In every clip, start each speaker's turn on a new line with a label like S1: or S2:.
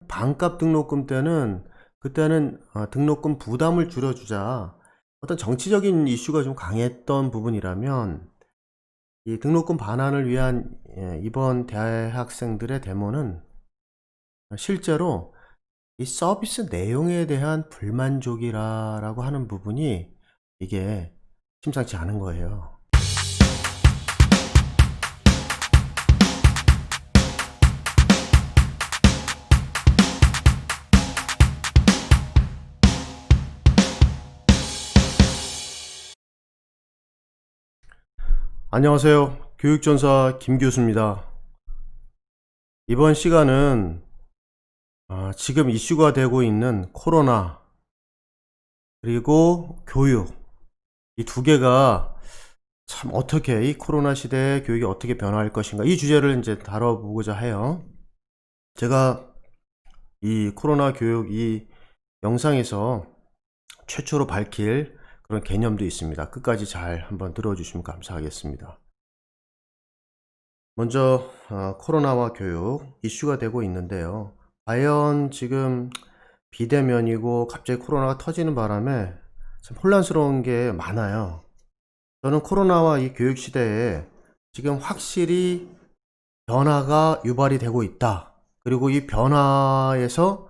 S1: 반값 등록금 때는 그때는 등록금 부담을 줄여주자 어떤 정치적인 이슈가 좀 강했던 부분이라면 이 등록금 반환을 위한 이번 대학생들의 데모는 실제로 이 서비스 내용에 대한 불만족이라고 하는 부분이 이게 심상치 않은 거예요. 안녕하세요. 교육전사 김 교수입니다. 이번 시간은 지금 이슈가 되고 있는 코로나 그리고 교육, 이 두 개가 참 어떻게 이 코로나 시대에 교육이 어떻게 변화할 것인가, 이 주제를 이제 다뤄보고자 해요. 제가 이 코로나 교육 이 영상에서 최초로 밝힐 그런 개념도 있습니다. 끝까지 잘 한번 들어주시면 감사하겠습니다. 먼저 코로나와 교육 이슈가 되고 있는데요. 과연 지금 비대면이고 갑자기 코로나가 터지는 바람에 참 혼란스러운 게 많아요. 저는 코로나와 이 교육 시대에 지금 확실히 변화가 유발이 되고 있다. 그리고 이 변화에서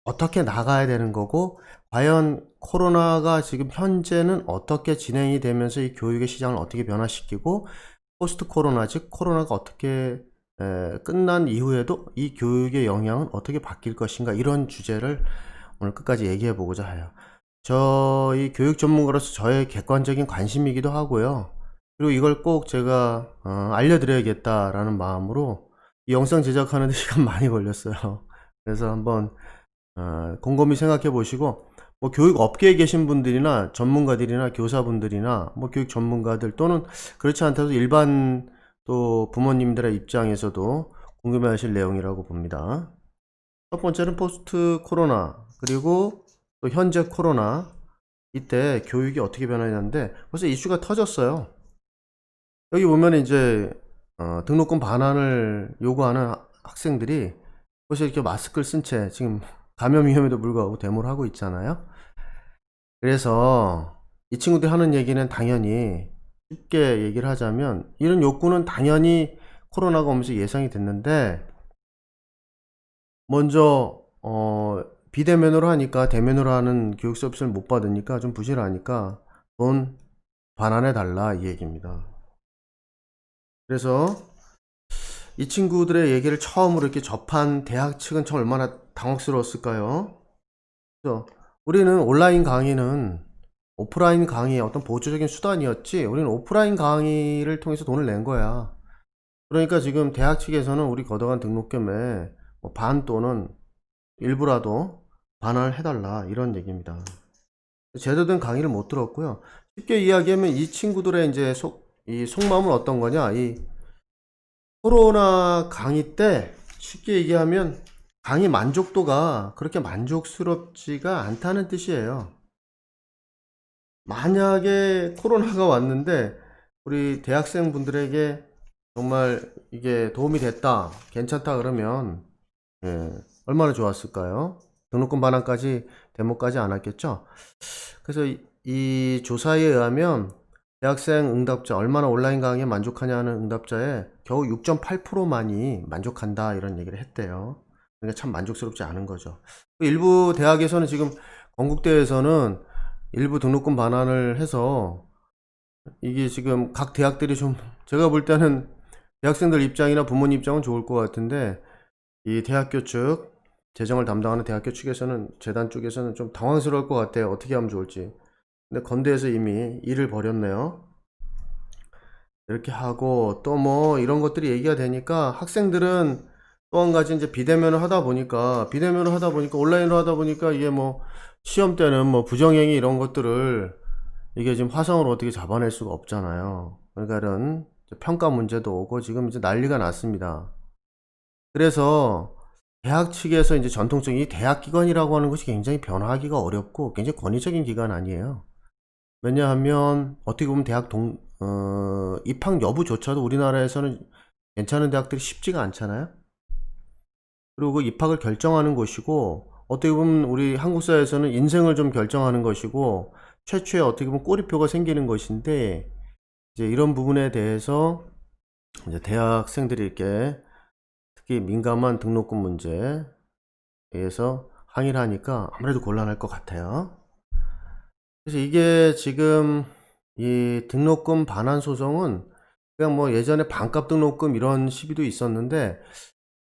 S1: 어떻게 나가야 되는 거고, 과연 코로나가 지금 현재는 어떻게 진행이 되면서 이 교육의 시장을 어떻게 변화시키고, 포스트 코로나, 즉 코로나가 어떻게 끝난 이후에도 이 교육의 영향은 어떻게 바뀔 것인가, 이런 주제를 오늘 끝까지 얘기해 보고자 해요. 저희 교육 전문가로서 저의 객관적인 관심이기도 하고요. 그리고 이걸 꼭 제가 알려드려야겠다라는 마음으로 이 영상 제작하는데 시간 많이 걸렸어요. 그래서 한번 곰곰이 생각해 보시고, 뭐 교육 업계에 계신 분들이나 전문가들이나 교사분들이나 뭐 교육 전문가들 또는 그렇지 않다도 일반 또 부모님들의 입장에서도 궁금해 하실 내용이라고 봅니다. 첫 번째는 포스트 코로나, 그리고 또 현재 코로나, 이때 교육이 어떻게 변하냐인데 벌써 이슈가 터졌어요. 여기 보면 이제 등록금 반환을 요구하는 학생들이 벌써 이렇게 마스크를 쓴 채 지금 감염 위험에도 불구하고 데모를 하고 있잖아요. 그래서 이 친구들이 하는 얘기는 당연히, 쉽게 얘기를 하자면 이런 욕구는 당연히 코로나가 오면서 예상이 됐는데, 먼저 비대면으로 하니까 대면으로 하는 교육 서비스를 못 받으니까 좀 부실하니까 돈 반환해 달라, 이 얘기입니다. 그래서 이 친구들의 얘기를 처음으로 이렇게 접한 대학 측은 참 얼마나 당혹스러웠을까요? 그래서 우리는 온라인 강의는 오프라인 강의의 어떤 보조적인 수단이었지, 우리는 오프라인 강의를 통해서 돈을 낸 거야. 그러니까 지금 대학 측에서는 우리 걷어간 등록금에 뭐반 또는 일부라도 반환을 해달라, 이런 얘기입니다. 제대로 된 강의를 못 들었고요. 쉽게 이야기하면 이 친구들의 이제 이 속마음은 어떤 거냐, 이 코로나 강의 때 쉽게 얘기하면 강의 만족도가 그렇게 만족스럽지가 않다는 뜻이에요. 만약에 코로나가 왔는데 우리 대학생 분들에게 정말 이게 도움이 됐다, 괜찮다 그러면 얼마나 좋았을까요? 등록금 반환까지, 데모까지 안 왔겠죠? 그래서 이 조사에 의하면 대학생 응답자, 얼마나 온라인 강의에 만족하냐는 응답자의 겨우 6.8%만이 만족한다, 이런 얘기를 했대요. 그러니까 참 만족스럽지 않은 거죠. 일부 대학에서는 지금, 건국대에서는 일부 등록금 반환을 해서 이게 지금 각 대학들이 좀, 제가 볼 때는 대학생들 입장이나 부모님 입장은 좋을 것 같은데, 이 대학교 측, 재정을 담당하는 대학교 측에서는, 재단 쪽에서는 좀 당황스러울 것 같아요. 어떻게 하면 좋을지. 근데 건대에서 이미 일을 벌였네요. 이렇게 하고 또 뭐 이런 것들이 얘기가 되니까, 학생들은 또 한 가지 이제 비대면으로 하다 보니까 온라인으로 하다 보니까 이게 뭐 시험 때는 뭐 부정행위 이런 것들을 이게 지금 화성으로 어떻게 잡아낼 수가 없잖아요. 그러니까 이런 평가 문제도 오고 지금 이제 난리가 났습니다. 그래서 대학 측에서 이제 전통적인 이 대학 기관이라고 하는 것이 굉장히 변화하기가 어렵고 굉장히 권위적인 기관 아니에요. 왜냐하면 어떻게 보면 입학 여부조차도 우리나라에서는 괜찮은 대학들이 쉽지가 않잖아요. 그리고 그 입학을 결정하는 곳이고, 어떻게 보면 우리 한국 사회에서는 인생을 좀 결정하는 것이고, 최초의 어떻게 보면 꼬리표가 생기는 것인데, 이제 이런 부분에 대해서 이제 대학생들이 이렇게 특히 민감한 등록금 문제에 대해서 항의를 하니까 아무래도 곤란할 것 같아요. 그래서 이게 지금 이 등록금 반환 소송은 그냥 뭐 예전에 반값 등록금 이런 시비도 있었는데,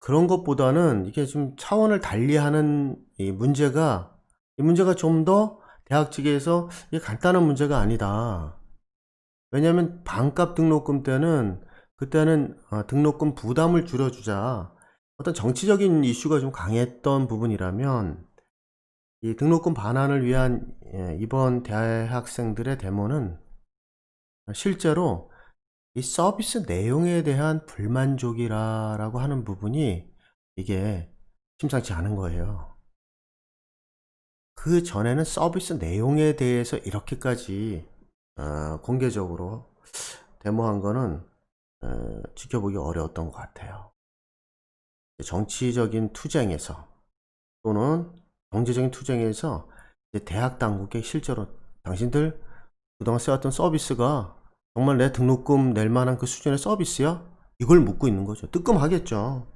S1: 그런 것보다는 이게 좀 차원을 달리하는 이 문제가 좀 더 대학 측에서 이게 간단한 문제가 아니다. 왜냐하면 반값 등록금 때는 그때는 등록금 부담을 줄여주자, 어떤 정치적인 이슈가 좀 강했던 부분이라면, 이 등록금 반환을 위한 이번 대학생들의 데모는 실제로 이 서비스 내용에 대한 불만족이라고 하는 부분이 이게 심상치 않은 거예요. 그 전에는 서비스 내용에 대해서 이렇게까지 공개적으로 데모한 거는 지켜보기 어려웠던 것 같아요. 정치적인 투쟁에서 또는 경제적인 투쟁에서 이제 대학 당국에 실제로 당신들 그동안 써왔던 서비스가 정말 내 등록금 낼 만한 그 수준의 서비스야? 이걸 묻고 있는 거죠. 뜨끔하겠죠.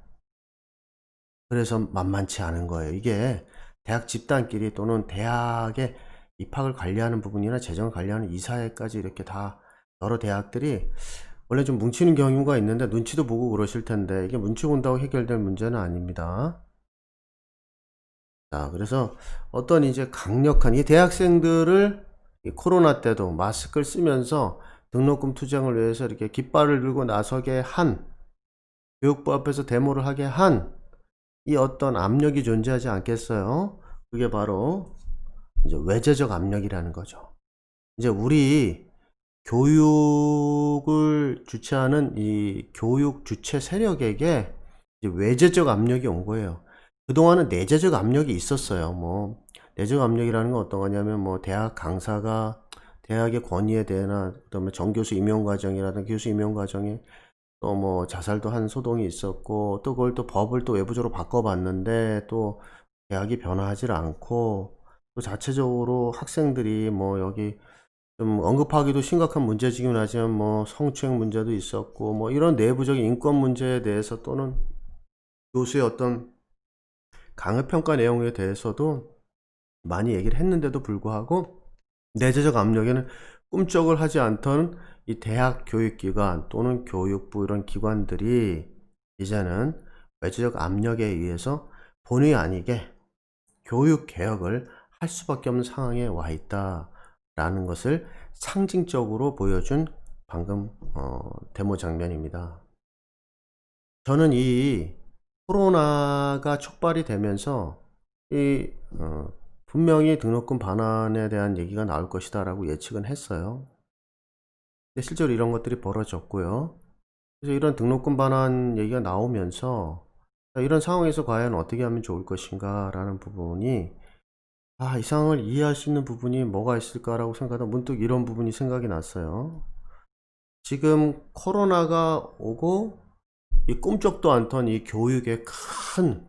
S1: 그래서 만만치 않은 거예요. 이게 대학 집단끼리 또는 대학의 입학을 관리하는 부분이나 재정을 관리하는 이사회까지 이렇게 다 여러 대학들이 원래 좀 뭉치는 경우가 있는데, 눈치도 보고 그러실 텐데 이게 눈치 본다고 해결될 문제는 아닙니다. 자, 그래서 어떤 이제 강력한 이 대학생들을 이 코로나 때도 마스크를 쓰면서 등록금 투쟁을 위해서 이렇게 깃발을 들고 나서게 한, 교육부 앞에서 데모를 하게 한 이 어떤 압력이 존재하지 않겠어요? 그게 바로 이제 외제적 압력이라는 거죠. 이제 우리 교육을 주최하는 이 교육 주체 세력에게 이제 외제적 압력이 온 거예요. 그동안은 내재적 압력이 있었어요. 뭐 내적 압력이라는 건 어떤 거냐면, 뭐 대학 강사가 대학의 권위에 대해나, 그다음에 정교수 임용 과정이라든가 교수 임용 과정에 또 뭐 자살도 한 소동이 있었고, 또 그걸 또 법을 또 외부적으로 바꿔봤는데 또 대학이 변화하지 않고, 또 자체적으로 학생들이 뭐 여기 좀 언급하기도 심각한 문제지긴 하지만 뭐 성추행 문제도 있었고, 뭐 이런 내부적인 인권 문제에 대해서 또는 교수의 어떤 강의 평가 내용에 대해서도 많이 얘기를 했는데도 불구하고, 내재적 압력에는 꿈쩍을 하지 않던 이 대학 교육기관 또는 교육부 이런 기관들이 이제는 외재적 압력에 의해서 본의 아니게 교육 개혁을 할 수밖에 없는 상황에 와 있다라는 것을 상징적으로 보여준 방금 데모 장면입니다. 저는 이 코로나가 촉발이 되면서 이 분명히 등록금 반환에 대한 얘기가 나올 것이다 라고 예측은 했어요. 근데 실제로 이런 것들이 벌어졌고요. 그래서 이런 등록금 반환 얘기가 나오면서 이런 상황에서 과연 어떻게 하면 좋을 것인가 라는 부분이, 이 상황을 이해할 수 있는 부분이 뭐가 있을까라고 생각하다 문득 이런 부분이 생각이 났어요. 지금 코로나가 오고 이 꿈쩍도 않던 이 교육의 큰,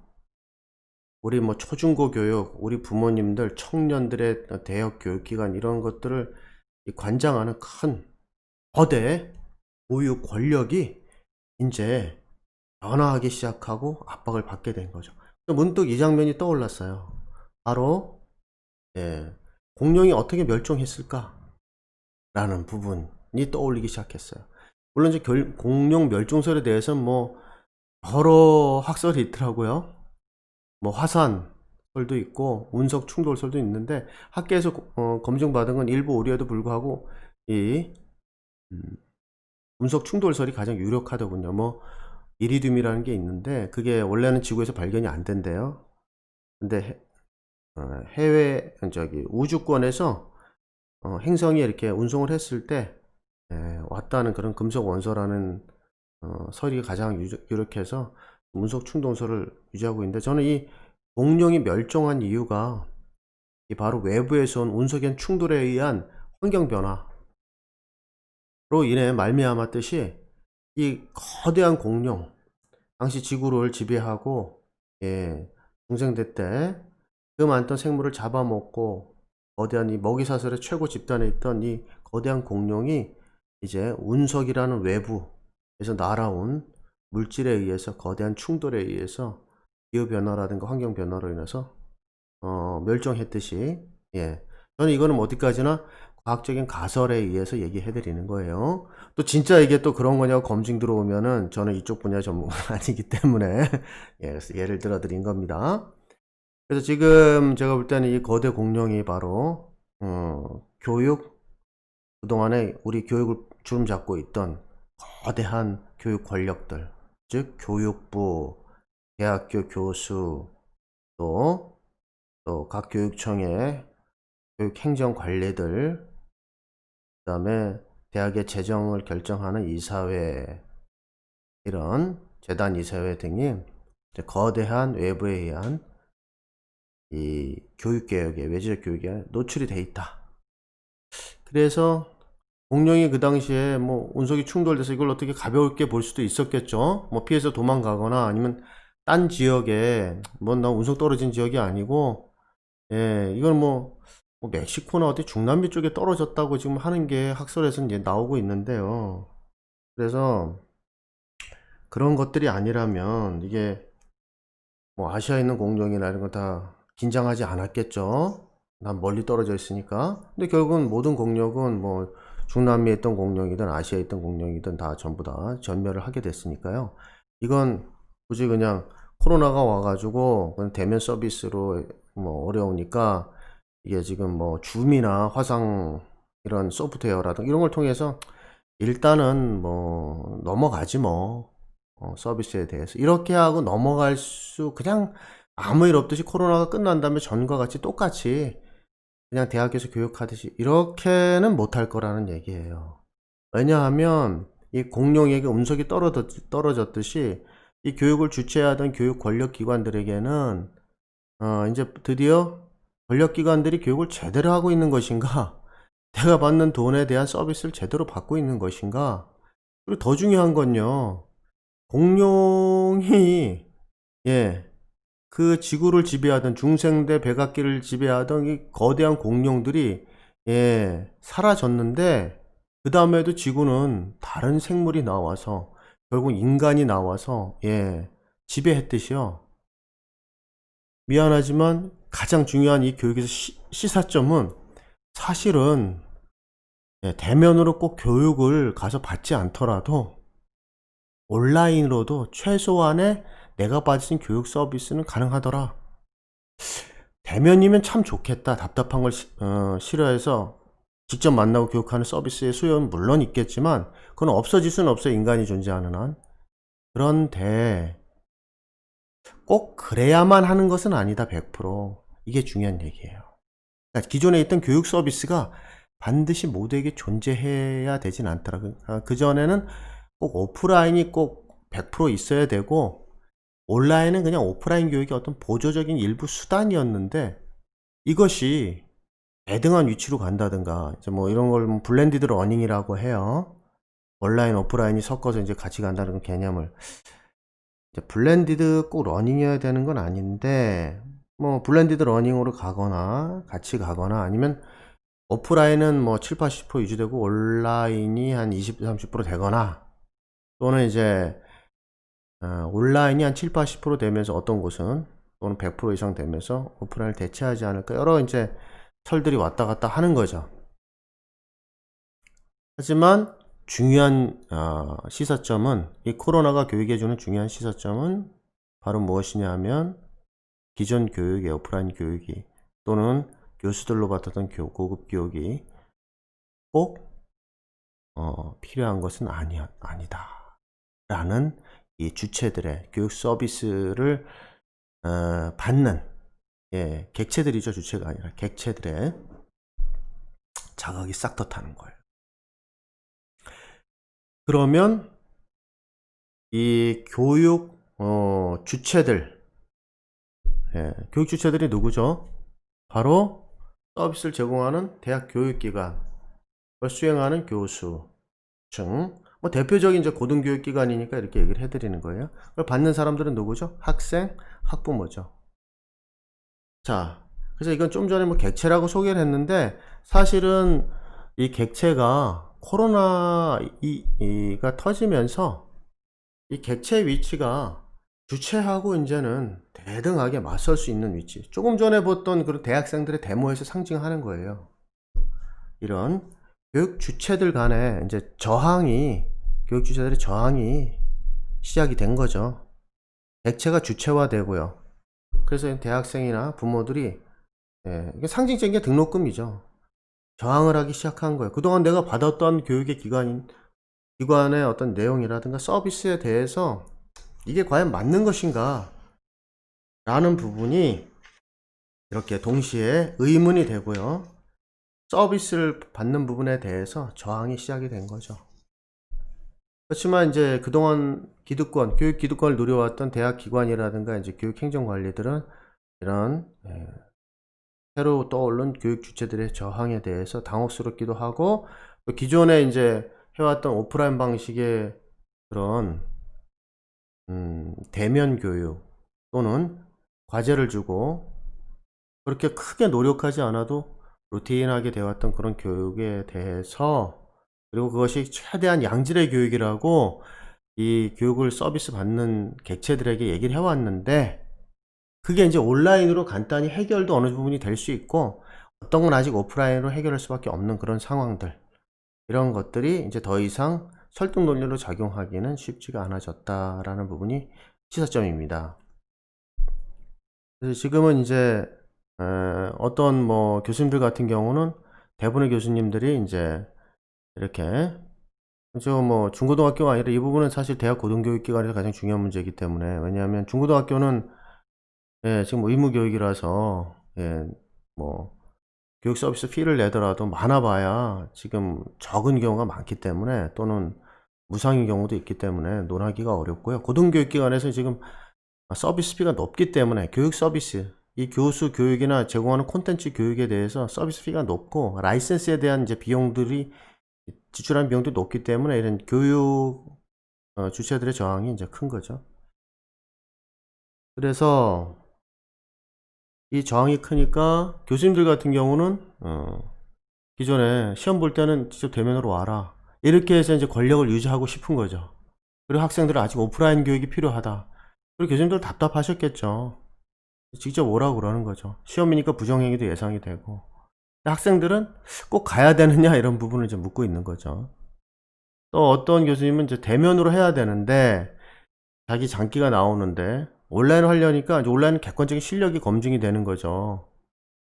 S1: 우리 뭐 초중고 교육, 우리 부모님들, 청년들의 대학 교육기관 이런 것들을 관장하는 큰 거대 보육 권력이 이제 변화하기 시작하고 압박을 받게 된 거죠. 문득 이 장면이 떠올랐어요. 바로 공룡이 어떻게 멸종했을까? 라는 부분이 떠올리기 시작했어요. 물론 이제 공룡 멸종설에 대해서는 뭐 여러 학설이 있더라고요. 뭐 화산설도 있고 운석 충돌설도 있는데, 학계에서 검증받은 건 일부 오류에도 불구하고 이 운석 충돌설이 가장 유력하더군요. 뭐 이리듐이라는 게 있는데 그게 원래는 지구에서 발견이 안 된대요. 근데 해외 우주권에서 행성이 이렇게 운송을 했을 때 왔다는 그런 금속 원소라는 설이 가장 유력해서 운석 충돌설을 유지하고 있는데, 저는 이 공룡이 멸종한 이유가 바로 외부에서 온 운석의 충돌에 의한 환경 변화로 인해 말미암았듯이 이 거대한 공룡, 당시 지구를 지배하고 예, 중생대 때 그 많던 생물을 잡아먹고 거대한 이 먹이사슬의 최고 집단에 있던 이 거대한 공룡이 이제 운석이라는 외부에서 날아온 물질에 의해서 거대한 충돌에 의해서 기후변화라든가 환경변화로 인해서 멸종했듯이, 예, 저는 이거는 뭐 어디까지나 과학적인 가설에 의해서 얘기해 드리는 거예요. 또 진짜 이게 또 그런 거냐고 검증 들어오면은 저는 이쪽 분야 전문가가 아니기 때문에 예, 그래서 예를 들어 드린 겁니다. 그래서 지금 제가 볼 때는 이 거대 공룡이 바로 교육, 그동안에 우리 교육을 주름 잡고 있던 거대한 교육 권력들, 즉 교육부, 대학교 교수, 또 각 교육청의 교육행정 관리들, 그 다음에 대학의 재정을 결정하는 이사회, 이런 재단 이사회 등이 거대한 외부에 의한 이 교육개혁에, 외제적 교육에 노출이 돼 있다. 그래서 공룡이 그 당시에 뭐 운석이 충돌돼서 이걸 어떻게 가볍게 볼 수도 있었겠죠. 뭐 피해서 도망가거나 아니면 딴 지역에, 뭐 나 운석 떨어진 지역이 아니고, 예, 이건 뭐 멕시코나 어디 중남미 쪽에 떨어졌다고 지금 하는 게 학설에서 이제 나오고 있는데요. 그래서 그런 것들이 아니라면 이게 뭐 아시아에 있는 공룡이나 이런 거 다 긴장하지 않았겠죠. 난 멀리 떨어져 있으니까. 근데 결국은 모든 공룡은 뭐 중남미에 있던 공룡이든 아시아에 있던 공룡이든 다 전부 다 전멸을 하게 됐으니까요. 이건 굳이 그냥 코로나가 와가지고 그냥 대면 서비스로 뭐 어려우니까 이게 지금 뭐 줌이나 화상 이런 소프트웨어라든가 이런 걸 통해서 일단은 뭐 넘어가지 뭐, 서비스에 대해서 이렇게 하고 넘어갈 수, 그냥 아무 일 없듯이 코로나가 끝난 다음에 전과 같이 똑같이 그냥 대학에서 교육하듯이 이렇게는 못할 거라는 얘기예요. 왜냐하면 이 공룡에게 운석이 떨어졌듯이 이 교육을 주최하던 교육 권력 기관들에게는 이제 드디어 권력 기관들이 교육을 제대로 하고 있는 것인가, 내가 받는 돈에 대한 서비스를 제대로 받고 있는 것인가, 그리고 더 중요한 건요, 공룡이, 예, 그 지구를 지배하던 중생대 백악기를 지배하던 이 거대한 공룡들이, 예, 사라졌는데 그 다음에도 지구는 다른 생물이 나와서 결국 인간이 나와서, 예, 지배했듯이요. 미안하지만 가장 중요한 이 교육에서 시사점은 사실은, 예, 대면으로 꼭 교육을 가서 받지 않더라도 온라인으로도 최소한의 내가 받은 교육 서비스는 가능하더라. 대면이면 참 좋겠다. 답답한 걸 싫어해서 직접 만나고 교육하는 서비스의 수요는 물론 있겠지만 그건 없어질 수는 없어요. 인간이 존재하는 한. 그런데 꼭 그래야만 하는 것은 아니다. 100%. 이게 중요한 얘기예요. 그러니까 기존에 있던 교육 서비스가 반드시 모두에게 존재해야 되진 않더라고요. 그전에는 꼭 오프라인이 꼭 100% 있어야 되고 온라인은 그냥 오프라인 교육의 어떤 보조적인 일부 수단이었는데 이것이 대등한 위치로 간다든가 이제 뭐 이런 걸 블렌디드 러닝이라고 해요. 온라인 오프라인이 섞어서 이제 같이 간다는 개념을, 이제 블렌디드 꼭 러닝이어야 되는 건 아닌데 뭐 블렌디드 러닝으로 가거나 같이 가거나 아니면 오프라인은 뭐 7, 80% 유지되고 온라인이 한 20, 30% 되거나, 또는 이제 온라인이 한 7, 80% 되면서 어떤 곳은 또는 100% 이상 되면서 오프라인을 대체하지 않을까, 여러 이제 설들이 왔다 갔다 하는 거죠. 하지만 중요한 시사점은, 이 코로나가 교육에 주는 중요한 시사점은 바로 무엇이냐 하면 기존 교육의 오프라인 교육이 또는 교수들로 받았던 고급 교육이 꼭 필요한 것은 아니다 라는 이 주체들의 교육 서비스를 받는, 예, 객체들이죠. 주체가 아니라 객체들의 자각이 싹 더 타는 거예요. 그러면 이 교육 주체들, 예, 교육 주체들이 누구죠? 바로 서비스를 제공하는 대학 교육기관, 그걸 수행하는 교수 층, 뭐 대표적인 이제 고등교육기관이니까 이렇게 얘기를 해드리는 거예요. 그걸 받는 사람들은 누구죠? 학생, 학부모죠. 자, 그래서 이건 좀 전에 뭐 객체라고 소개를 했는데, 사실은 이 객체가 코로나가 터지면서 이 객체 위치가 주체하고 이제는 대등하게 맞설 수 있는 위치. 조금 전에 봤던 그런 대학생들의 데모에서 상징하는 거예요. 이런 교육 주체들 간에 이제 교육 주체들의 저항이 시작이 된 거죠. 객체가 주체화되고요. 그래서 대학생이나 부모들이, 이게 상징적인 게 등록금이죠. 저항을 하기 시작한 거예요. 그동안 내가 받았던 교육의 기관의 어떤 내용이라든가 서비스에 대해서 이게 과연 맞는 것인가 라는 부분이 이렇게 동시에 의문이 되고요. 서비스를 받는 부분에 대해서 저항이 시작이 된 거죠. 그렇지만 이제 그동안 교육 기득권을 누려왔던 대학 기관이라든가 이제 교육 행정관리들은 이런 새로 떠오른 교육 주체들의 저항에 대해서 당혹스럽기도 하고, 또 기존에 이제 해왔던 오프라인 방식의 그런 대면 교육 또는 과제를 주고 그렇게 크게 노력하지 않아도 루틴하게 되어왔던 그런 교육에 대해서, 그리고 그것이 최대한 양질의 교육이라고 이 교육을 서비스 받는 객체들에게 얘기를 해왔는데, 그게 이제 온라인으로 간단히 해결도 어느 부분이 될 수 있고, 어떤 건 아직 오프라인으로 해결할 수밖에 없는 그런 상황들, 이런 것들이 이제 더 이상 설득 논리로 작용하기는 쉽지가 않아졌다라는 부분이 시사점입니다. 그래서 지금은 이제 어떤 뭐 교수님들 같은 경우는, 대부분의 교수님들이 이제 이렇게, 저 뭐 중고등학교가 아니라 이 부분은 사실 대학 고등교육기관에서 가장 중요한 문제이기 때문에, 왜냐하면 중고등학교는 지금 의무교육이라서 뭐 교육 서비스 피를 내더라도 많아봐야 지금 적은 경우가 많기 때문에, 또는 무상인 경우도 있기 때문에 논하기가 어렵고요. 고등교육기관에서 지금 서비스 피가 높기 때문에 교육 서비스, 이 교수 교육이나 제공하는 콘텐츠 교육에 대해서 서비스 피가 높고, 라이센스에 대한 이제 비용들이, 지출하는 비용도 높기 때문에 이런 교육 주체들의 저항이 이제 큰 거죠. 그래서 이 저항이 크니까 교수님들 같은 경우는 기존에 시험 볼 때는 직접 대면으로 와라, 이렇게 해서 이제 권력을 유지하고 싶은 거죠. 그리고 학생들은 아직 오프라인 교육이 필요하다. 그리고 교수님들 답답하셨겠죠. 직접 오라고 그러는 거죠. 시험이니까 부정행위도 예상이 되고. 학생들은 꼭 가야 되느냐, 이런 부분을 이제 묻고 있는 거죠. 또 어떤 교수님은 이제 대면으로 해야 되는데, 자기 장기가 나오는데 온라인으로 하려니까, 이제 온라인은 객관적인 실력이 검증이 되는 거죠.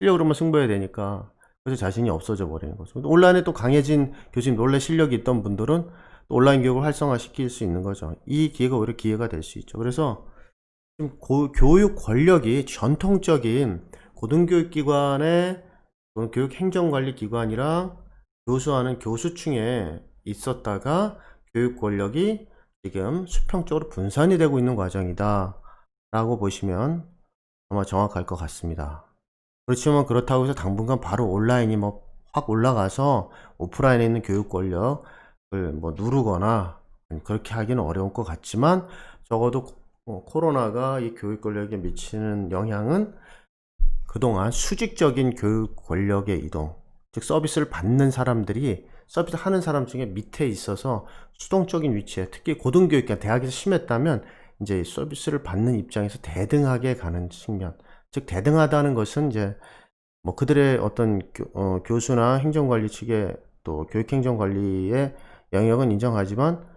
S1: 실력으로만 승부해야 되니까. 그래서 자신이 없어져 버리는 거죠. 온라인에 또 강해진 교수님, 원래 실력이 있던 분들은 또 온라인 교육을 활성화시킬 수 있는 거죠. 이 기회가 오히려 기회가 될 수 있죠. 그래서 지금 교육 권력이 전통적인 고등교육기관의 교육행정관리기관이랑 교수하는 교수층에 있었다가, 교육 권력이 지금 수평적으로 분산이 되고 있는 과정이다 라고 보시면 아마 정확할 것 같습니다. 그렇지만 그렇다고 해서 당분간 바로 온라인이 뭐 확 올라가서 오프라인에 있는 교육 권력을 뭐 누르거나 그렇게 하기는 어려울 것 같지만, 적어도 코로나가 이 교육 권력에 미치는 영향은 그동안 수직적인 교육 권력의 이동, 즉 서비스를 받는 사람들이 서비스 하는 사람 중에 밑에 있어서 수동적인 위치에, 특히 고등교육과 대학에서 심했다면 이제 서비스를 받는 입장에서 대등하게 가는 측면, 즉 대등하다는 것은 이제 뭐 그들의 어떤 교수나 행정관리 측의 또 교육행정관리의 영역은 인정하지만,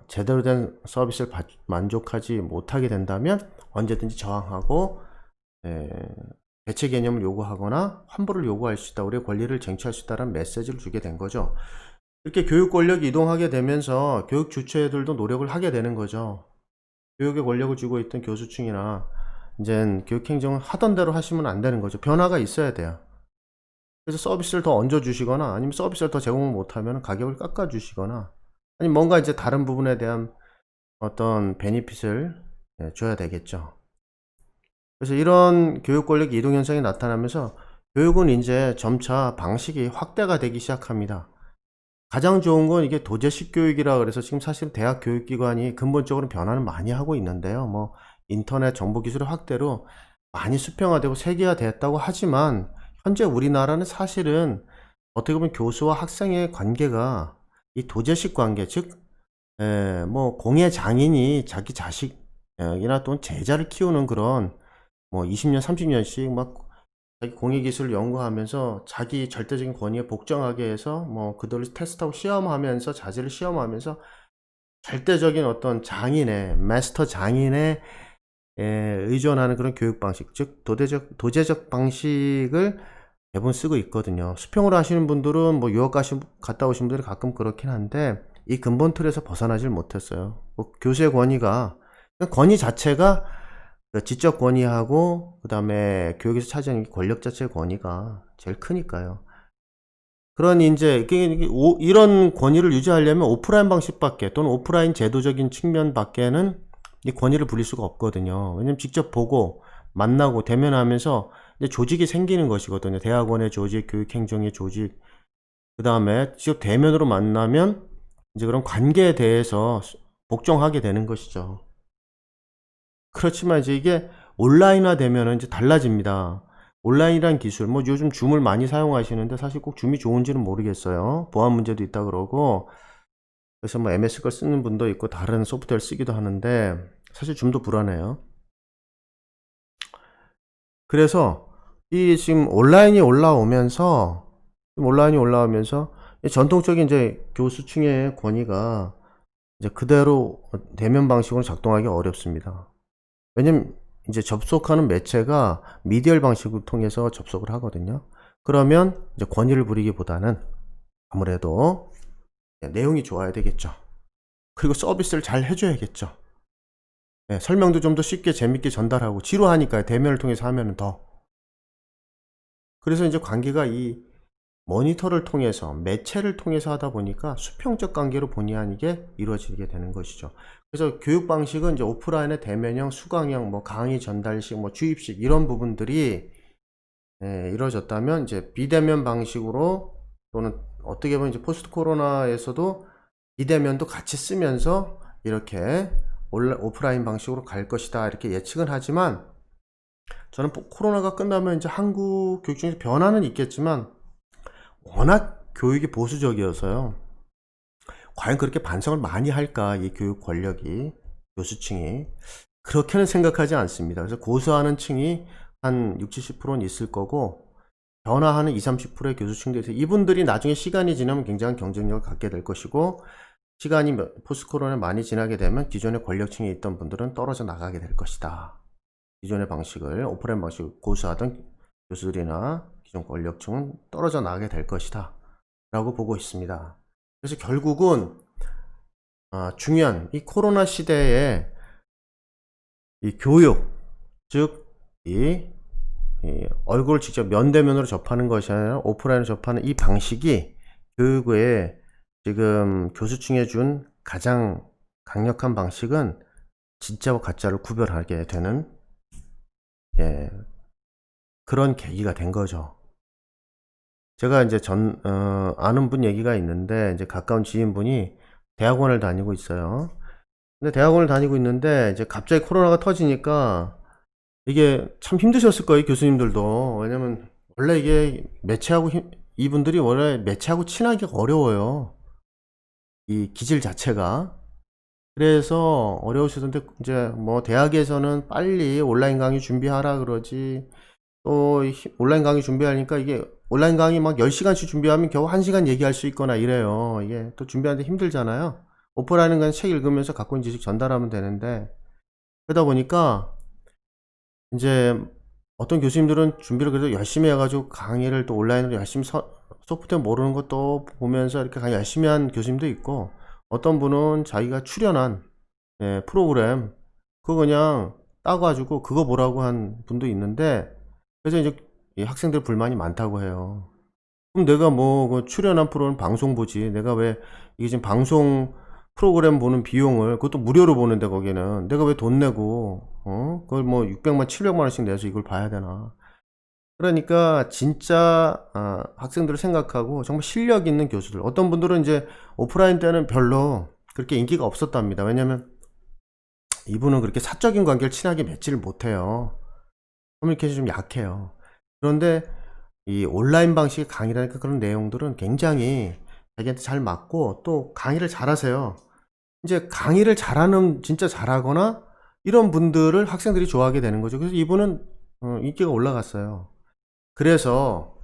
S1: 제대로 된 서비스를 만족하지 못하게 된다면 언제든지 저항하고 대체 개념을 요구하거나 환불을 요구할 수 있다, 우리의 권리를 쟁취할 수 있다는 메시지를 주게 된 거죠. 이렇게 교육 권력이 이동하게 되면서 교육 주체들도 노력을 하게 되는 거죠. 교육의 권력을 쥐고 있던 교수층이나 이젠 교육 행정을 하던 대로 하시면 안 되는 거죠. 변화가 있어야 돼요. 그래서 서비스를 더 얹어 주시거나, 아니면 서비스를 더 제공을 못하면 가격을 깎아 주시거나, 아니면 뭔가 이제 다른 부분에 대한 어떤 베니핏을 줘야 되겠죠. 그래서 이런 교육 권력 이동 현상이 나타나면서 교육은 이제 점차 방식이 확대가 되기 시작합니다. 가장 좋은 건 이게 도제식 교육이라 그래서 지금 사실 대학 교육기관이 근본적으로 변화는 많이 하고 있는데요. 뭐 인터넷 정보 기술의 확대로 많이 수평화되고 세계화됐다고 하지만 현재 우리나라는 사실은 어떻게 보면 교수와 학생의 관계가 이 도제식 관계, 즉 뭐 공예 장인이 자기 자식이나 또는 제자를 키우는 그런 뭐 20년 30년씩 막 자기 공예 기술을 연구하면서 자기 절대적인 권위에 복종하게 해서 뭐 그들을 테스트하고 시험하면서 자질을 시험하면서 절대적인 어떤 장인의 마스터 장인의 의존하는 그런 교육 방식, 즉 도제적 방식을 대부분 쓰고 있거든요. 수평으로 하시는 분들은 뭐 유학 갔다 오신 분들이 가끔 그렇긴 한데 이 근본 틀에서 벗어나질 못했어요. 뭐 교수의 권위가, 권위 자체가 지적 권위하고 그 다음에 교육에서 차지하는 권력 자체의 권위가 제일 크니까요. 그러니 이제 이런 권위를 유지하려면 오프라인 방식밖에 또는 오프라인 제도적인 측면밖에는 이 권위를 부릴 수가 없거든요. 왜냐면 직접 보고 만나고 대면하면서 이제 조직이 생기는 것이거든요. 대학원의 조직, 교육행정의 조직, 그 다음에 직접 대면으로 만나면 이제 그런 관계에 대해서 복종하게 되는 것이죠. 그렇지만 이제 이게 온라인화 되면은 이제 달라집니다. 온라인이란 기술, 뭐 요즘 줌을 많이 사용하시는데 사실 꼭 줌이 좋은지는 모르겠어요. 보안 문제도 있다 그러고, 그래서 뭐 MS 걸 쓰는 분도 있고 다른 소프트웨어를 쓰기도 하는데 사실 줌도 불안해요. 그래서 이 지금 온라인이 올라오면서 전통적인 이제 교수층의 권위가 이제 그대로 대면 방식으로 작동하기 어렵습니다. 왜냐면 이제 접속하는 매체가 미디어를 방식을 통해서 접속을 하거든요. 그러면 이제 권위를 부리기보다는 아무래도 내용이 좋아야 되겠죠. 그리고 서비스를 잘 해줘야겠죠. 네, 설명도 좀 더 쉽게 재밌게 전달하고 지루하니까요. 대면을 통해서 하면은 더. 그래서 이제 관계가 이 모니터를 통해서 매체를 통해서 하다 보니까 수평적 관계로 본의 아니게 이루어지게 되는 것이죠. 그래서 교육 방식은 이제 오프라인의 대면형, 수강형, 뭐 강의 전달식, 뭐 주입식 이런 부분들이 이루어졌다면 이제 비대면 방식으로 또는 어떻게 보면 이제 포스트 코로나에서도 비대면도 같이 쓰면서 이렇게 오프라인 방식으로 갈 것이다 이렇게 예측은 하지만 저는 코로나가 끝나면 이제 한국 교육 중에서 변화는 있겠지만 워낙 교육이 보수적이어서요. 과연 그렇게 반성을 많이 할까 이 교육 권력이, 교수층이 그렇게는 생각하지 않습니다. 그래서 고수하는 층이 한 60, 70%는 있을 거고 변화하는 20, 30%의 교수층도 있어요. 이분들이 나중에 시간이 지나면 굉장한 경쟁력을 갖게 될 것이고 시간이 포스트 코로나 많이 지나게 되면 기존의 권력층에 있던 분들은 떨어져 나가게 될 것이다. 기존의 방식을 오프라인 방식을 고수하던 교수들이나 기존 권력층은 떨어져 나가게 될 것이다 라고 보고 있습니다. 그래서 결국은 중요한 이 코로나 시대에 이 교육, 즉 이 얼굴을 직접 면대면으로 접하는 것이 아니라 오프라인으로 접하는 이 방식이 교육의 지금 교수층에 준 가장 강력한 방식은 진짜와 가짜를 구별하게 되는 그런 계기가 된 거죠. 제가 이제 아는 분 얘기가 있는데 이제 가까운 지인분이 대학원을 다니고 있어요. 근데 대학원을 다니고 있는데 이제 갑자기 코로나가 터지니까 이게 참 힘드셨을 거예요, 교수님들도. 왜냐면 원래 이게 이분들이 원래 매체하고 친하기가 어려워요. 이 기질 자체가. 그래서 어려우시던데 이제 뭐 대학에서는 빨리 온라인 강의 준비하라 그러지. 또 온라인 강의 준비하니까 이게 온라인 강의 막 10시간씩 준비하면 겨우 1시간 얘기할 수 있거나 이래요. 이게 또 준비하는데 힘들잖아요. 오프라인은 그냥 책 읽으면서 갖고 있는 지식 전달하면 되는데 그러다 보니까 이제 어떤 교수님들은 준비를 그래도 열심히 해가지고 강의를 또 온라인으로 열심히 소프트웨어 모르는 것도 보면서 이렇게 강의 열심히 한 교수님도 있고 어떤 분은 자기가 출연한 프로그램 그거 그냥 따가지고 그거 보라고 한 분도 있는데 그래서 이제 이 학생들 불만이 많다고 해요. 그럼 내가 뭐 출연한 프로는 방송 보지 내가 왜 이게 지금 방송 프로그램 보는 비용을 그것도 무료로 보는데 거기는 내가 왜 돈 내고 그걸 뭐 600만 700만 원씩 내서 이걸 봐야 되나. 그러니까 진짜 학생들을 생각하고 정말 실력 있는 교수들 어떤 분들은 이제 오프라인 때는 별로 그렇게 인기가 없었답니다. 왜냐면 이분은 그렇게 사적인 관계를 친하게 맺지를 못해요. 커뮤니케이션이 좀 약해요. 그런데 이 온라인 방식의 강의라니까 그런 내용들은 굉장히 자기한테 잘 맞고 또 강의를 잘하세요. 이제 강의를 잘하는, 진짜 잘하거나 이런 분들을 학생들이 좋아하게 되는 거죠. 그래서 이분은 인기가 올라갔어요. 그래서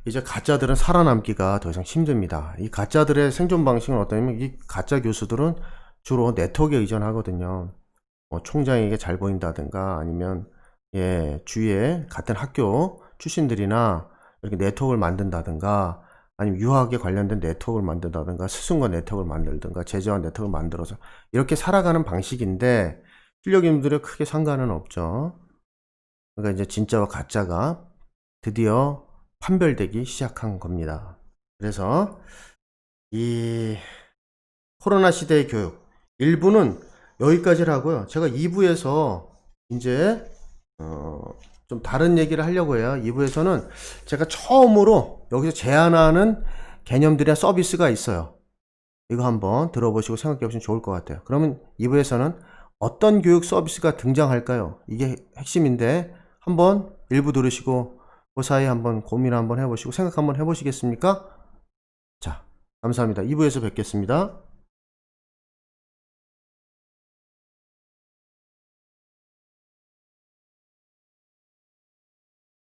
S1: 이제 가짜들은 살아남기가 더 이상 힘듭니다. 이 가짜들의 생존 방식은 어떠냐면, 이 가짜 교수들은 주로 네트워크에 의존하거든요. 총장에게 잘 보인다든가 아니면 주위에 같은 학교 출신들이나 이렇게 네트워크를 만든다든가 아니면 유학에 관련된 네트워크를 만든다든가 스승과 네트워크를 만들든가 제자와 네트워크를 만들어서 이렇게 살아가는 방식인데, 실력인들에 크게 상관은 없죠. 그러니까 이제 진짜와 가짜가 드디어 판별되기 시작한 겁니다. 그래서 이 코로나 시대의 교육 1부는 여기까지를 하고요. 제가 2부에서 이제 좀 다른 얘기를 하려고 해요. 2부에서는 제가 처음으로 여기서 제안하는 개념들이나 서비스가 있어요. 이거 한번 들어보시고 생각해 보시면 좋을 것 같아요. 그러면 2부에서는 어떤 교육 서비스가 등장할까요? 이게 핵심인데 한번 1부 들으시고 그 사이에 한번 고민 한번 해보시고 생각 한번 해보시겠습니까? 자, 감사합니다. 2부에서 뵙겠습니다.